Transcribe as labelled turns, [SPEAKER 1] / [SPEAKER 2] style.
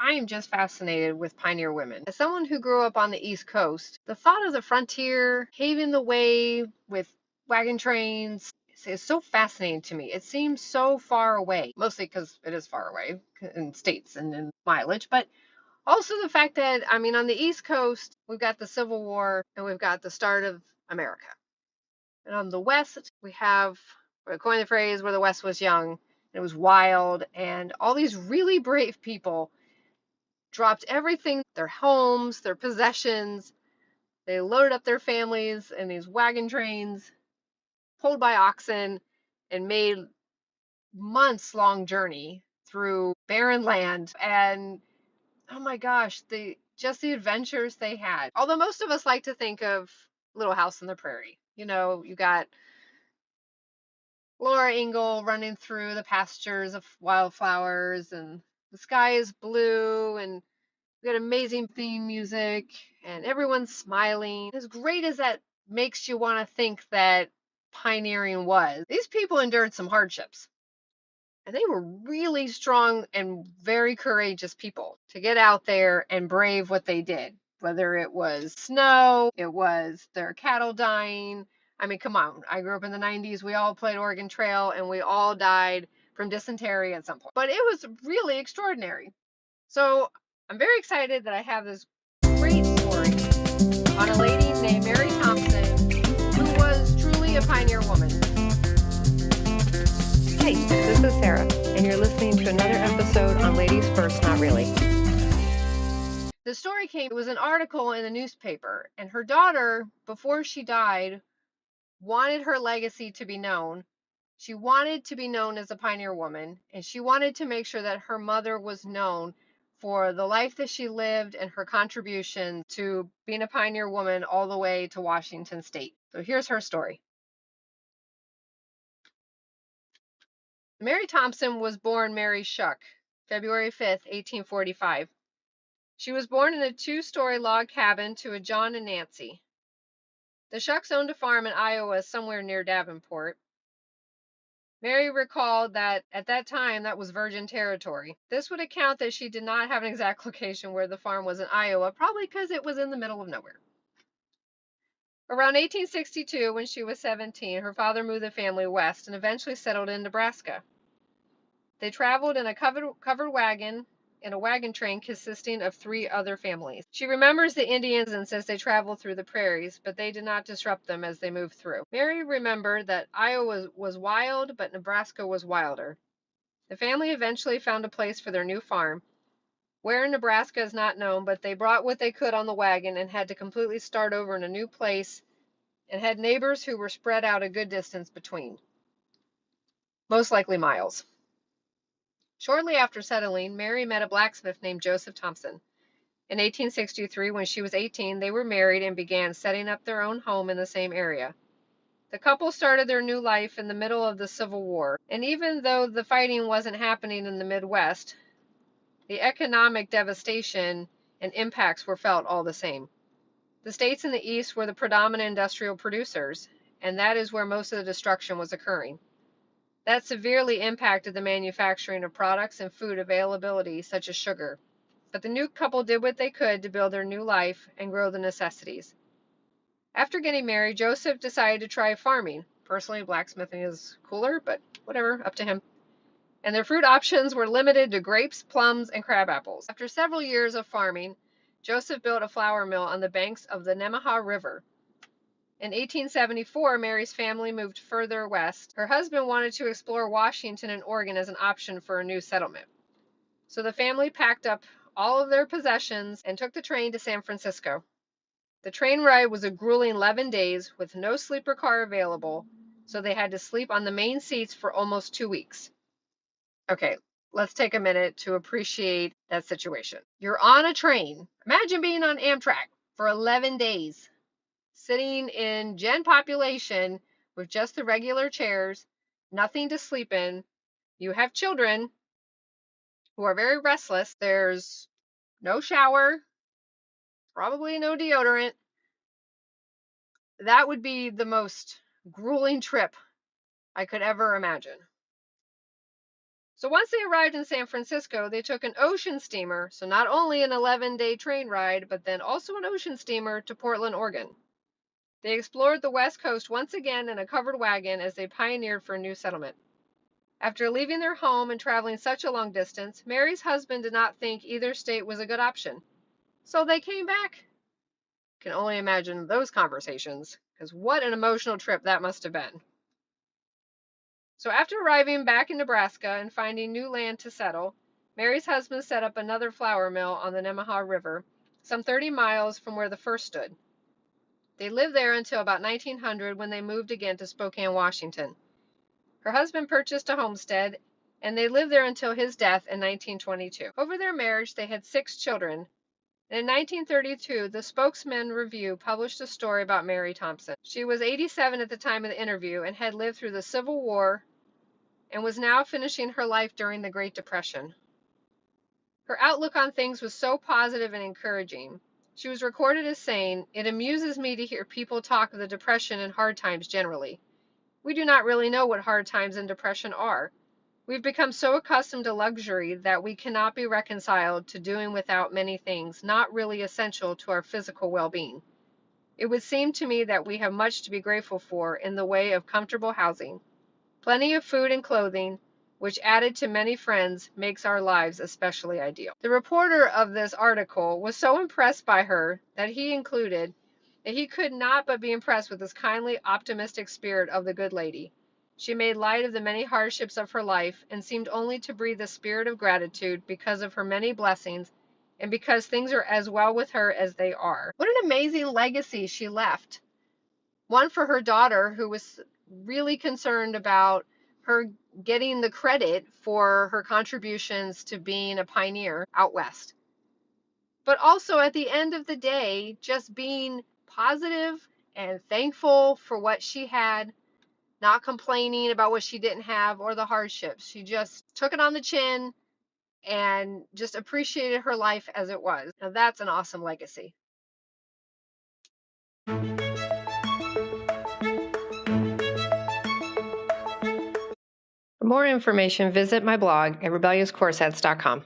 [SPEAKER 1] I am just fascinated with pioneer women. As someone who grew up on the East Coast, the thought of the frontier paving the way with wagon trains is so fascinating to me. It seems so far away, mostly because it is far away in states and in mileage, but also the fact that, on the East Coast, we've got the Civil War and we've got the start of America. And on the West, we have, I coined the phrase, where the West was young, it was wild, and all these really brave people dropped everything, their homes, their possessions. They loaded up their families in these wagon trains, pulled by oxen, and made months long journey through barren land. And oh my gosh, the adventures they had. Although most of us like to think of Little House on the Prairie. You got Laura Ingalls running through the pastures of wildflowers, and the sky is blue, and we got amazing theme music, and everyone's smiling. As great as that makes you want to think that pioneering was, these people endured some hardships. And they were really strong and very courageous people to get out there and brave what they did. Whether it was snow, it was their cattle dying. Come on. I grew up in the 90s. We all played Oregon Trail and we all died from dysentery at some point. But it was really extraordinary. So I'm very excited that I have this great story on a lady named Mary Thompson, who was truly a pioneer woman. Hey, this is Sarah, and you're listening to another episode on Ladies First, Not Really. The story it was an article in the newspaper, and her daughter, before she died, wanted her legacy to be known. She wanted to be known as a pioneer woman, and she wanted to make sure that her mother was known for the life that she lived and her contribution to being a pioneer woman all the way to Washington State. So here's her story. Mary Thompson was born Mary Shuck, February 5th, 1845. She was born in a 2-story log cabin to a John and Nancy. The Shucks owned a farm in Iowa somewhere near Davenport. Mary recalled that at that time that was virgin territory. This would account that she did not have an exact location where the farm was in Iowa, probably because it was in the middle of nowhere. Around 1862, when she was 17, her father moved the family west and eventually settled in Nebraska. They traveled in a covered wagon in a wagon train consisting of 3 other families. She remembers the Indians and says they traveled through the prairies, but they did not disrupt them as they moved through. Mary remembered that Iowa was wild, but Nebraska was wilder. The family eventually found a place for their new farm. Where in Nebraska is not known, but they brought what they could on the wagon and had to completely start over in a new place and had neighbors who were spread out a good distance between, most likely miles. Shortly after settling, Mary met a blacksmith named Joseph Thompson. In 1863, when she was 18, they were married and began setting up their own home in the same area. The couple started their new life in the middle of the Civil War, and even though the fighting wasn't happening in the Midwest, the economic devastation and impacts were felt all the same. The states in the East were the predominant industrial producers, and that is where most of the destruction was occurring. That severely impacted the manufacturing of products and food availability, such as sugar. But the new couple did what they could to build their new life and grow the necessities. After getting married, Joseph decided to try farming. Personally, blacksmithing is cooler, but whatever, up to him. And their fruit options were limited to grapes, plums, and crab apples. After several years of farming, Joseph built a flour mill on the banks of the Nemaha River. In 1874, Mary's family moved further west. Her husband wanted to explore Washington and Oregon as an option for a new settlement. So the family packed up all of their possessions and took the train to San Francisco. The train ride was a grueling 11 days with no sleeper car available, so they had to sleep on the main seats for almost 2 weeks. Okay, let's take a minute to appreciate that situation. You're on a train. Imagine being on Amtrak for 11 days, sitting in gen population with just the regular chairs, nothing to sleep in. You have children, who are very restless. There's no shower, probably no deodorant. That would be the most grueling trip I could ever imagine. So once they arrived in San Francisco, they took an ocean steamer, so not only an 11-day train ride, but then also an ocean steamer to Portland, Oregon. They explored the West Coast once again in a covered wagon as they pioneered for a new settlement. After leaving their home and traveling such a long distance, Mary's husband did not think either state was a good option. So they came back. Can only imagine those conversations, because what an emotional trip that must have been. So after arriving back in Nebraska and finding new land to settle, Mary's husband set up another flour mill on the Nemaha River, some 30 miles from where the first stood. They lived there until about 1900 when they moved again to Spokane, Washington. Her husband purchased a homestead, and they lived there until his death in 1922. Over their marriage, they had 6 children. And in 1932, the Spokansman Review published a story about Mary Thompson. She was 87 at the time of the interview and had lived through the Civil War and was now finishing her life during the Great Depression. Her outlook on things was so positive and encouraging. She was recorded as saying, "It amuses me to hear people talk of the Depression and hard times generally. We do not really know what hard times and depression are. We've become so accustomed to luxury that we cannot be reconciled to doing without many things not really essential to our physical well-being. It would seem to me that we have much to be grateful for in the way of comfortable housing, plenty of food and clothing, which added to many friends makes our lives especially ideal." The reporter of this article was so impressed by her that he included that he could not but be impressed with this kindly, optimistic spirit of the good lady. She made light of the many hardships of her life and seemed only to breathe a spirit of gratitude because of her many blessings and because things are as well with her as they are. What an amazing legacy she left. One for her daughter, who was really concerned about her getting the credit for her contributions to being a pioneer out west. But also at the end of the day, just being positive and thankful for what she had, not complaining about what she didn't have or the hardships. She just took it on the chin and just appreciated her life as it was. Now that's an awesome legacy. For more information, visit my blog at rebelliouscorsets.com.